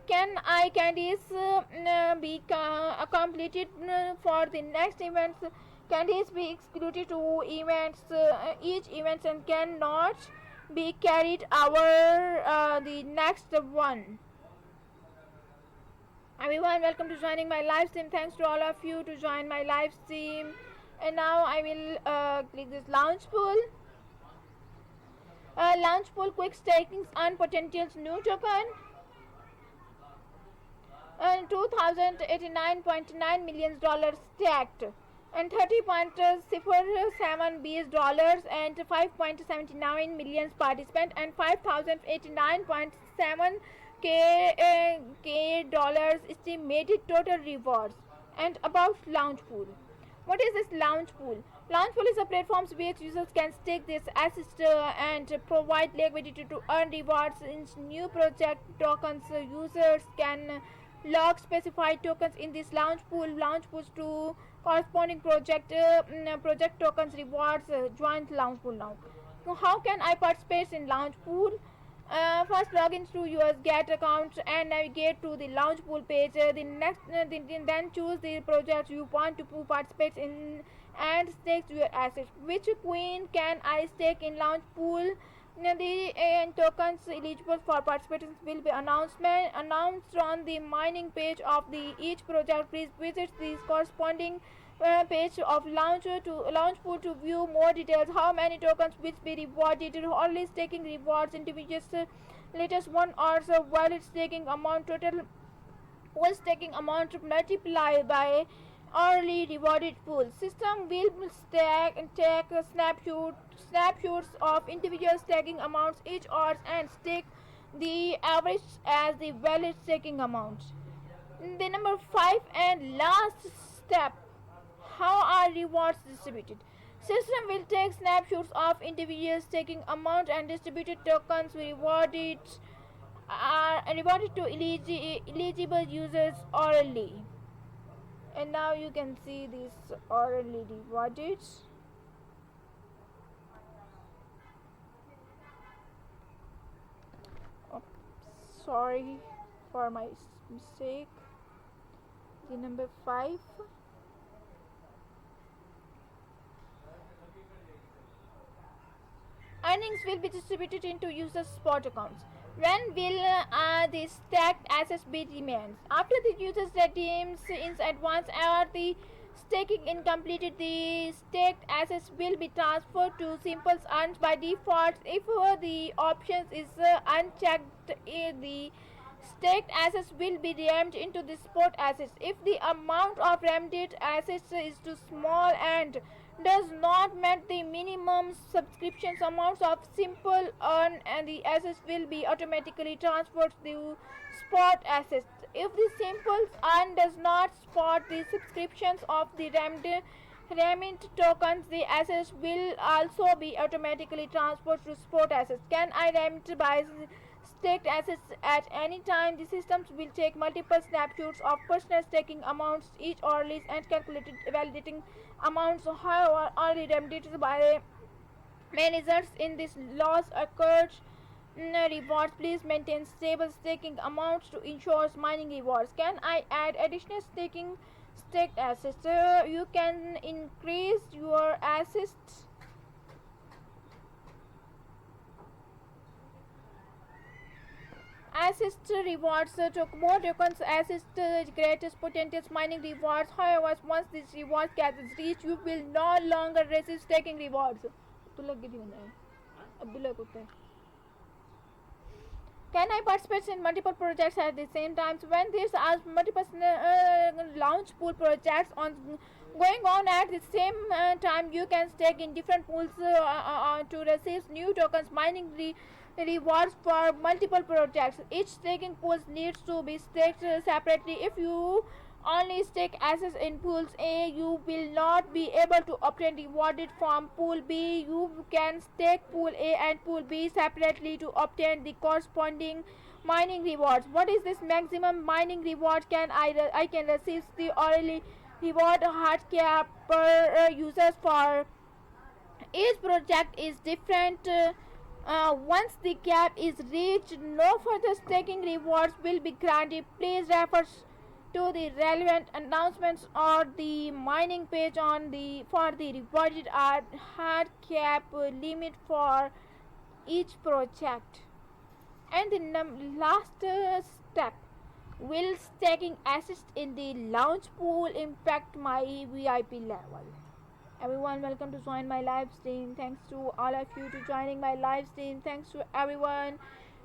Can eye candies be completed for the next events? Candies be excluded to events, each event, and cannot be carried over the next one. Everyone, welcome to joining my live stream. Thanks to all of you to join my live stream. And now I will click this launch pool. Launch pool quick stakings on potential's new token. 2089.9 million dollars staked, and 30.07 BS dollars and 5.79 million participant, and 5089.7 K dollars estimated total rewards. And about launch pool. What is this launch pool? Launch pool is a platform where users can stake this assist and provide liquidity to earn rewards in new project tokens. Users can lock specified tokens in this launch pool. Launch pools to corresponding project tokens rewards. Join launch pool now. So how can I participate in launch pool? First, log into your Get account and navigate to the launch pool page. Then choose the project you want to participate in and stake your assets. Which coin can I stake in launch pool? The tokens eligible for participation will be announced on the mining page of the each project. Please visit the corresponding page of launch pool to view more details. How many tokens will be rewarded? Only staking rewards individuals latest 1 hour's valid staking amount. Total pool staking amount multiplied by early rewarded pool. System will take snapshots of individual staking amounts each hour and stake the average as the valid staking amount. The number 5 and last step. How are rewards distributed? System will take snapshots of individual staking amount and distributed tokens rewarded to eligible users orally. And now you can see this orally rewarded. Oh, sorry for my mistake. The number 5. Earnings will be distributed into users' spot accounts. When will the stacked assets be redeemed? After the users redeems in advance or the staking is completed, the staked assets will be transferred to simples earned by default. If the option is unchecked, the staked assets will be redeemed into the spot assets. If the amount of redeemed assets is too small and does not meet the minimum subscription amounts of simple earn, and the assets will be automatically transferred to spot assets. If the simple earn does not spot the subscriptions of the remnant tokens, the assets will also be automatically transferred to spot assets. Can I remit by staked assets at any time? The systems will take multiple snapshots of personal staking amounts each hourly and calculated validating amounts. However, only remitted by managers in this loss occurred rewards. Please maintain stable staking amounts to ensure mining rewards. Can I add additional staked assets? You can increase your assets rewards to more tokens. Assist greatest potential mining rewards. However, once this reward cap is reached, you will no longer receive staking rewards. Can I participate in multiple projects at the same time? So when there's multiple launch pool projects going on at the same time, you can stake in different pools to receive new tokens mining rewards for multiple projects. Each staking pool needs to be staked separately. If you Only stake assets in pools A. You will not be able to obtain rewarded from pool B. You can stake pool A and pool B separately to obtain the corresponding mining rewards. What is this maximum mining reward? I can receive the orally reward hard cap per users for each project is different. Once the cap is reached, no further staking rewards will be granted. Please refer to the relevant announcements or the mining page on the for the rewarded hard cap limit for each project. And the last step: will staking assets in the launch pool impact my VIP level? Everyone, welcome to join my live stream. Thanks to all of you to joining my live stream. Thanks to everyone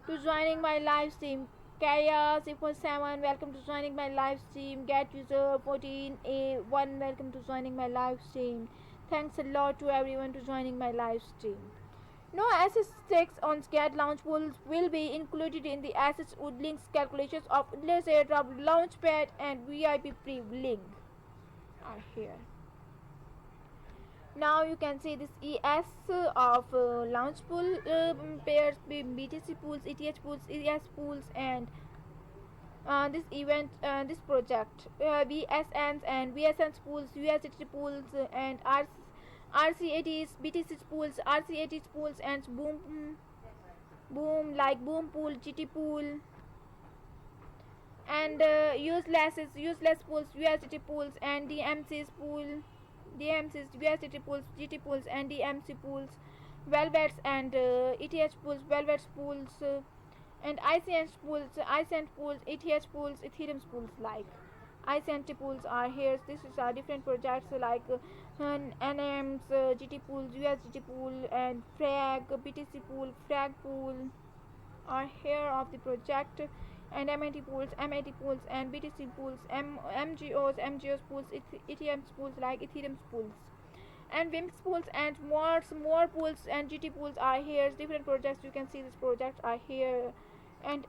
to joining my live stream. Chaos equals 7, welcome to joining my live stream. Get user 14A1, welcome to joining my live stream. Thanks a lot to everyone to joining my live stream. No assets stakes on scared launch pools will be included in the assets wood links calculations of Woodlands Airdrop Launchpad and VIP pre-link are here. Now you can see this ES of launch pool pairs, BTC pools, ETH pools, ES pools, and this event, this project, VSNs and VSNs pools, USDT pools, and RCATs, BTC pools, RCATs pools, and boom like boom pool, GT pool, and useless pools, USDT pools, and DMCs pool. DMCs, USDT pools, GT pools, and DMC pools, Velvets and ETH pools, Velvets pools, and ICN pools, ETH pools, Ethereum pools like. ICNT pools are here. This is different projects like NMs, GT pools, USDT pool, and Frag, BTC pool, Frag pool are here of the project, and MAT pools, and BTC pools, MGOs pools, Ethereum pools like Ethereum pools, and WIMPs pools, and more pools and GT pools are here. Different projects, you can see these projects are here, and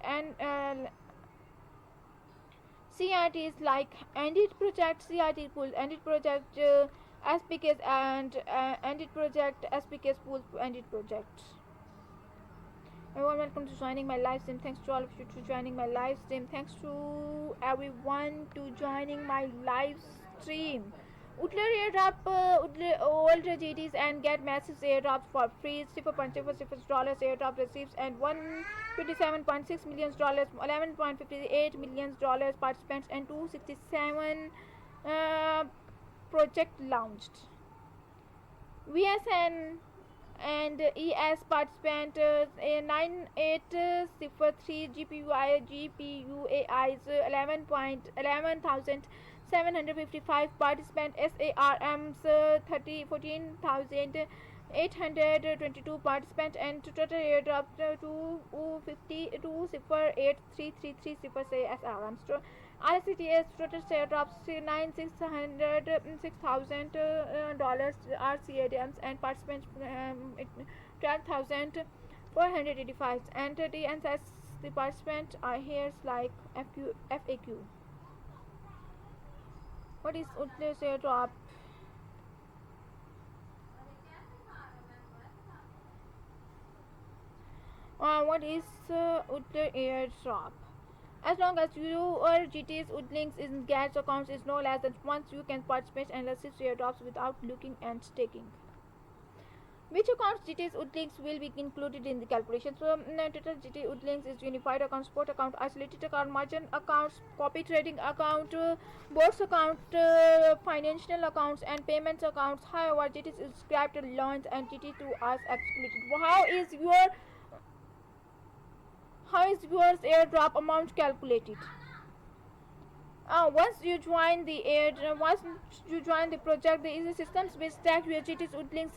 CRTs like Ended project, CRT pool, Ended project, SPKs, and Ended project, SPKs pool, Ended project. Everyone, welcome to joining my live stream. Thanks to all of you to joining my live stream. Thanks to everyone to joining my live stream. Utler airdrop old GTs and get massive airdrops for free. $0.00 airdrop receives and $127.6 million, $11.58 million participants, and 267 project launched. VSN and ES participant 9803 GPUAIs 11,755 participant SARMs 14,822 participant, and total airdrop 250,208,333 SRMs. RCTS total airdrops $6,000 RCADMs, and participants 12,485, and TNSS the participant are here like FAQ. What is Utlis airdrop? What is Utler airdrop? As long as your GT's Woodlinks in GATS accounts is no less than once, you can participate and receive airdrops without looking and staking. Which accounts GT's Woodlinks will be included in the calculation? So total GT Woodlinks is unified account, sport account, isolated account, merchant accounts, copy trading account, boards account, financial accounts, and payments accounts. However, GT is subscribed to launch and GT2 are excluded. How is your airdrop amount calculated? Once you join the project, the easy systems which stack your GT's Woodlinks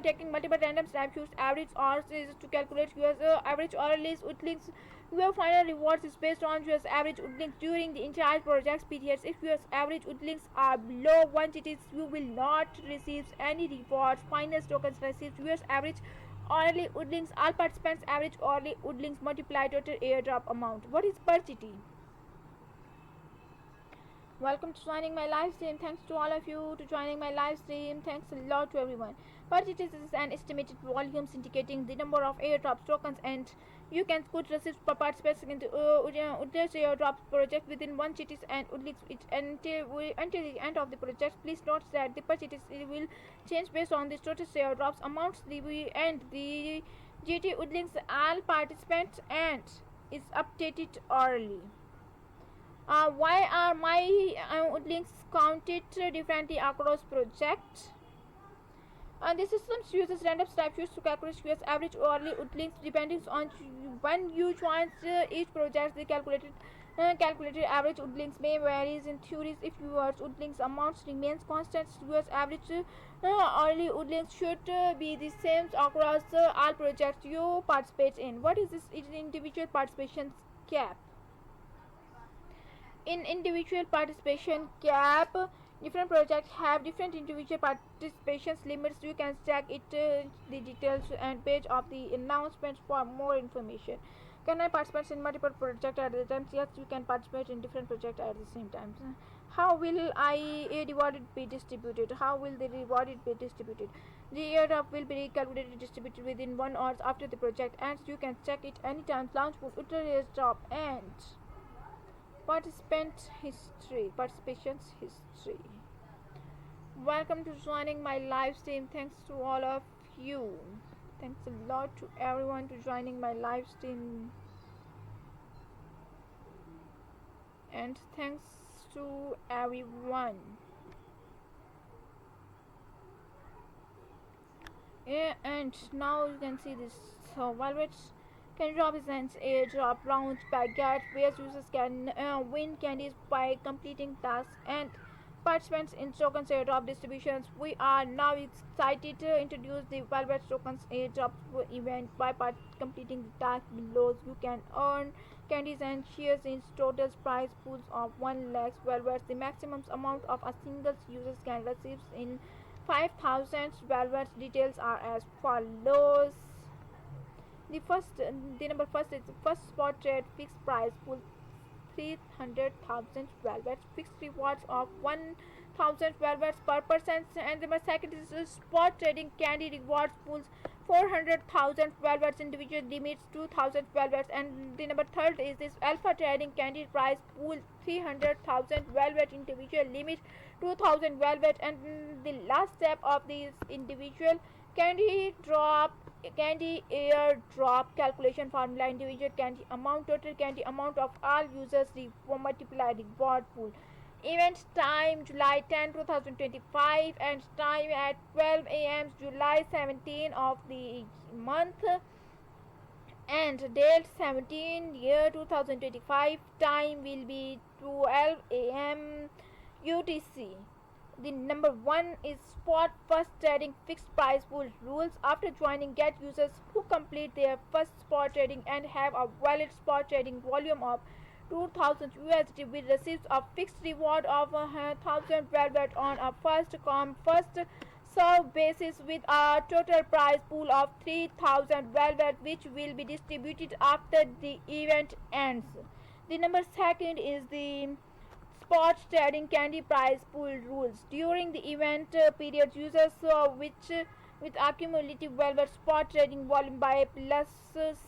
taking multiple random snapshots. Average hours is to calculate your average hourly Woodlinks. Your final rewards is based on your average Woodlinks during the entire project's periods. If your average Woodlinks are below 1 GTs, you will not receive any rewards. Final tokens received your average hourly Woodlinks. All participants average hourly Woodlinks multiplied total airdrop amount. What is per GT? Welcome to joining my live stream. Thanks to all of you to joining my live stream. Thanks a lot to everyone. But it is an estimated volumes indicating the number of airdrops tokens, and you can could receive participating in the Udlish airdrops project within one cities and Udlish it until the end of the project. Please note that the purchase will change based on the status airdrops amounts and the GT Udlinks all participants and is updated early. Why are my links counted differently across projects? The system uses random snapshots to calculate US average hourly links depending on when you join each project. The calculated average links may vary in theories. If your links amounts remains constant, US average hourly links should be the same across all projects you participate in. What is this individual participation cap? In individual participation cap, different projects have different individual participation limits. You can check it the details and page of the announcements for more information. Can I participate in multiple projects at the time? Yes, you can participate in different projects at the same time. How will reward be distributed? How will the reward be distributed? The airdrop will be calculated distributed within 1 hour after the project ends. You can check it anytime. Launch will airdrop and participations history. Welcome to joining my live stream. Thanks to all of you. Thanks a lot to everyone to joining my live stream, and thanks to everyone. Yeah, and now you can see this. So Velvet Candy Drop is an airdrop launched by Get, where users can win candies by completing tasks and participants in tokens airdrop distributions. We are now excited to introduce the Velvet Tokens airdrop event. By completing the task below, you can earn candies and shares in total prize pools of 1 lakh Velvets. The maximum amount of a single user can receive in 5,000 Velvets. Details are as follows. The number first is first spot trade fixed price pool 300,000 velvets, fixed rewards of 1,000 velvets per person, and the second is spot trading candy rewards pools 400,000 velvets, individual limits 2,000 velvets, and the number third is this alpha trading candy price pool 300,000 velvet, individual limit 2,000 velvet, and the last step of this individual candy airdrop calculation formula. Individual candy amount, total candy amount of all users multiply reward pool. Event time July 10, 2025, and time at 12 a.m. July 17 of the month, and date 17 year 2025. Time will be 12 a.m. UTC. The number one is spot first trading fixed price pool rules. After joining, Get users who complete their first spot trading and have a valid spot trading volume of 2,000 USD will receive a fixed reward of 1,000 velvet on a first come first serve basis, with a total prize pool of 3,000 velvet, which will be distributed after the event ends. The number second is the spot trading candy prize pool rules. During the event period, users with accumulative velvet spot trading volume by plus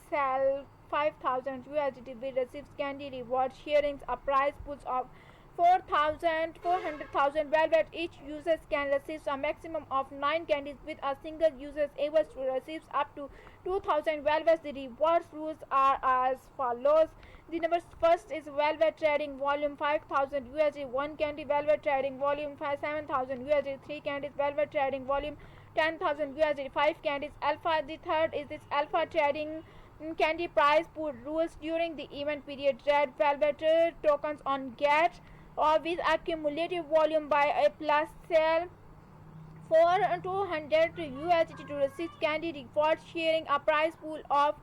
sell 5,000 USD will receive candy reward sharings, a prize pools of 400,000 velvet. Each user can receive a maximum of 9 candies, with a single user able to receive up to 2,000 velvets. The rewards rules are as follows. The numbers first is velvet trading volume 5,000 USD, 1 candy velvet trading volume 7,000 USD, 3 candies velvet trading volume 10,000 USD, 5 candies alpha. The third is this alpha trading candy prize pool rules. During the event period, red velvet tokens on Get or with accumulative volume by a plus sale for 200 USD to receive candy rewards, sharing a prize pool of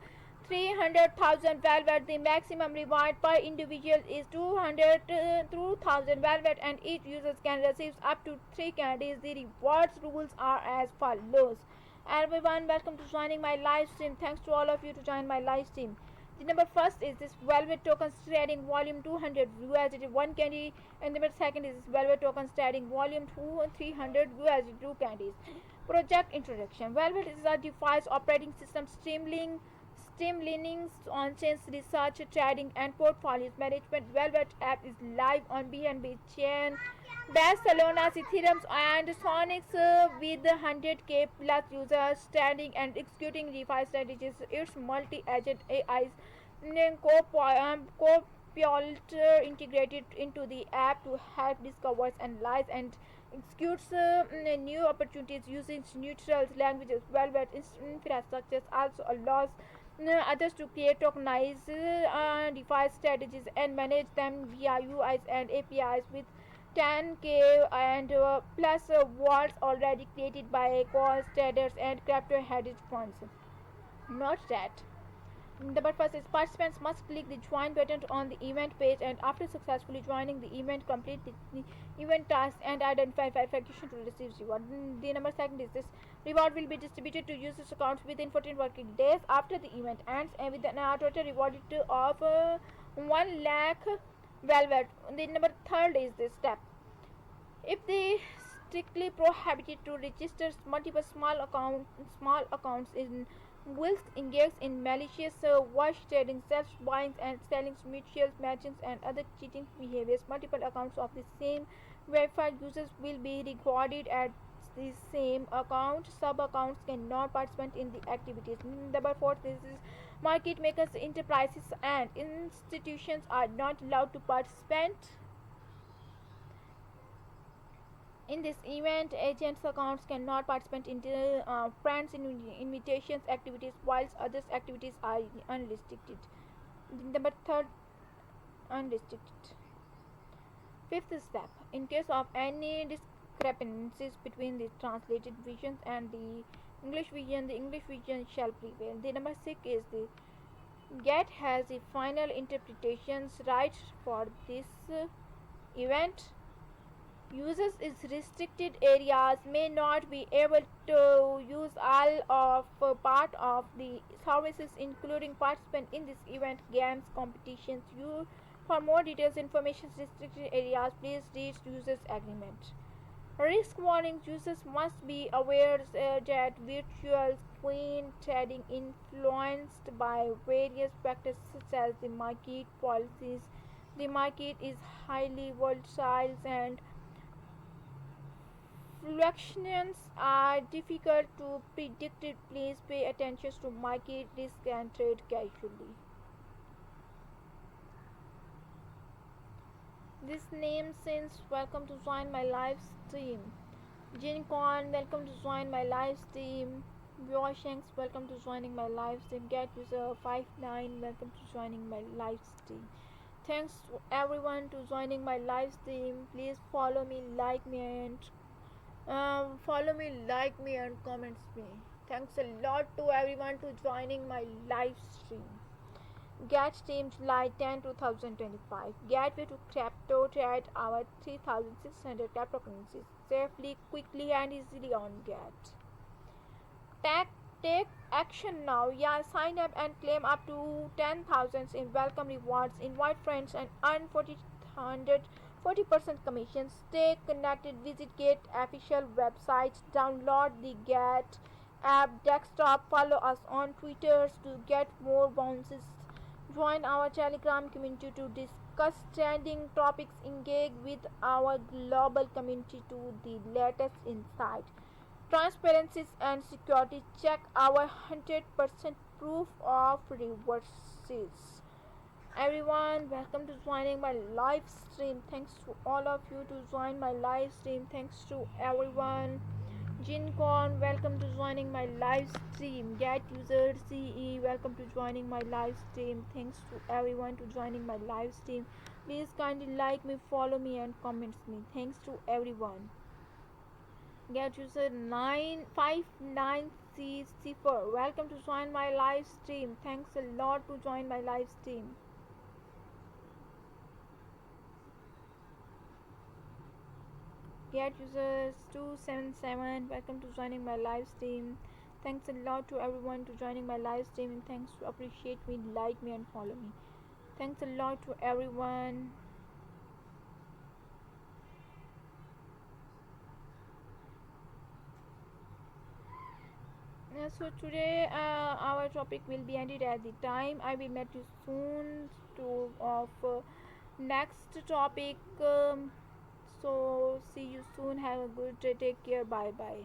300,000 velvet. The maximum reward per individual is 2,000 velvet, and each user can receive up to 3 candies. The rewards rules are as follows. Everyone, welcome to joining my live stream. Thanks to all of you to join my live stream. The number first is this Velvet Tokens Trading Volume 200 USD 1 candy, and the number second is this Velvet Tokens Trading Volume 2 300 USD 2 candies. Project Introduction. Velvet is a device operating system streamlining on-chain research, trading, and portfolios management. Velvet app is live on BNB chain, Barcelona's Ethereum and Sonics with 100k plus users standing and executing DeFi strategies. Its multi-agent AIs co-pilot integrated into the app to help discover, analyze, and execute new opportunities using neutral languages. Velvet infrastructure also allows others to create tokenize DeFi strategies and manage them via UIs and APIs with 10k and plus wallets already created by coins traders and crypto hedge funds. Not that. The purpose is participants must click the join button on the event page, and after successfully joining the event, complete the event task and identify verification to receive reward. The number second is this reward will be distributed to users' accounts within 14 working days after the event ends, and with a total reward of 1 lakh velvet. The number third is this step. If they strictly prohibited to register multiple small accounts in whilst engaged in malicious wash trading, self buying and selling, mutual matchings and other cheating behaviors, multiple accounts of the same verified users will be recorded at the same account. Sub accounts cannot participate in the activities. Number four, this is market makers, enterprises and institutions are not allowed to participate in this event. Agents' accounts cannot participate in the friends invitations activities, whilst others' activities are unrestricted. Number third, unrestricted. Fifth step. In case of any discrepancies between the translated visions and the English vision shall prevail. The number six is the GET has the final interpretations right for this event. Users in restricted areas may not be able to use all of part of the services, including participant in this event, games, competitions. For more details, information restricted areas, please read users agreement. Risk warnings. Users must be aware that virtual coin trading influenced by various factors such as the market policies. The market is highly volatile and fluctuations are difficult to predict. Please pay attention to market risk and trade carefully. This name since welcome to join my live stream. Jincon, welcome to join my live stream. Shanks, welcome to joining my live stream. Get user 59, welcome to joining my live stream. Thanks to everyone to joining my live stream. Please follow me, like me, and comments me. Thanks a lot to everyone to joining my live stream. Get stream July 10, 2025. Gateway to crypto trade our 3,600 cryptocurrencies safely, quickly, and easily on Get. Take action now. Yeah, sign up and claim up to 10,000 in welcome rewards. Invite friends and earn 40% commission. Stay connected. Visit Get official website. Download the Get app desktop. Follow us on Twitter to get more bounces. Join our Telegram community to discuss trending topics. Engage with our global community to the latest insight. Transparencies and security. Check our 100% proof of reverses. Everyone, welcome to joining my live stream. Thanks to all of you to join my live stream. Thanks to everyone. Jincon, welcome to joining my live stream. Get user CE, welcome to joining my live stream. Thanks to everyone to joining my live stream. Please kindly like me, follow me, and comments me. Thanks to everyone. Get user 959C4, welcome to join my live stream. Thanks a lot to join my live stream. Get users 277, welcome to joining my live stream. Thanks a lot to everyone to joining my live streaming. Thanks to appreciate me, like me, and follow me. Thanks a lot to everyone. So today our topic will be ended at the time. I will meet you soon to of next topic. So see you soon. Have a good day. Take care. Bye bye.